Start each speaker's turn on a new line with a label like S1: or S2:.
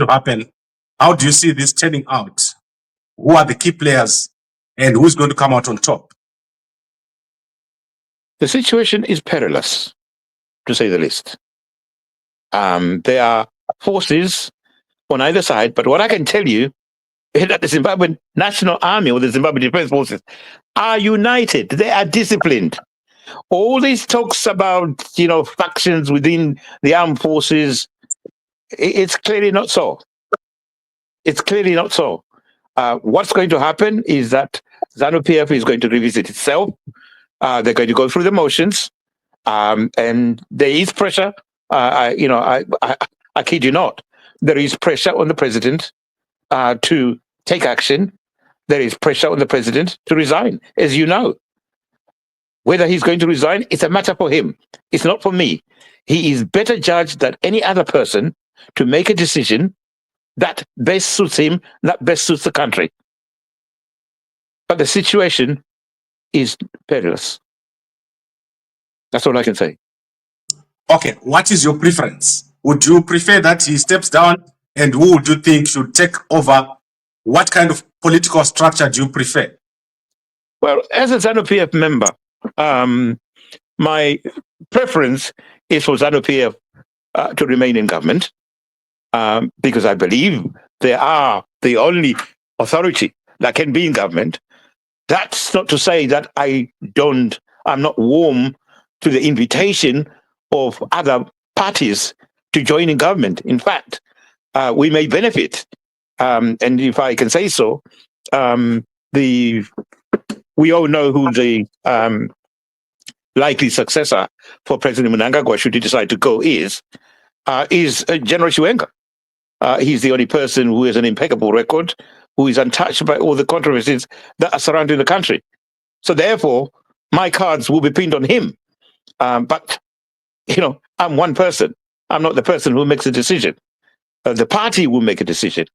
S1: to happen? How do you see this turning out? Who are the key players and who's going to come out on top?
S2: The situation is perilous, to say the least. There are forces on either side, but what I can tell you is that the Zimbabwean National Army or the Zimbabwe Defense Forces are united. They are disciplined. All these talks about, factions within the armed forces, it's clearly not so. It's clearly not so. What's going to happen is that ZANU-PF is going to revisit itself. They're going to go through the motions, and there is pressure. I kid you not. There is pressure on the president to take action. There is pressure on the president to resign, as you know. Whether he's going to resign, it's a matter for him. It's not for me. He is better judged than any other person to make a decision that best suits him, that best suits the country. But the situation is perilous. That's all I can say.
S1: Okay, what is your preference? Would you prefer that he steps down, and who would you think should take over? What kind of political structure do you prefer?
S2: Well, as a ZANU-PF member, my preference is for ZANU-PF to remain in government, because I believe they are the only authority that can be in government. That's not to say that I'm not warm to the invitation of other parties to join in government. In fact, we may benefit. And if I can say so, we all know who the likely successor for President Mnangagwa, should he decide to go, is General Chiwenga. He's the only person who has an impeccable record, who is untouched by all the controversies that are surrounding the country. So therefore, my cards will be pinned on him. But, I'm one person. I'm not the person who makes a decision. The party will make a decision.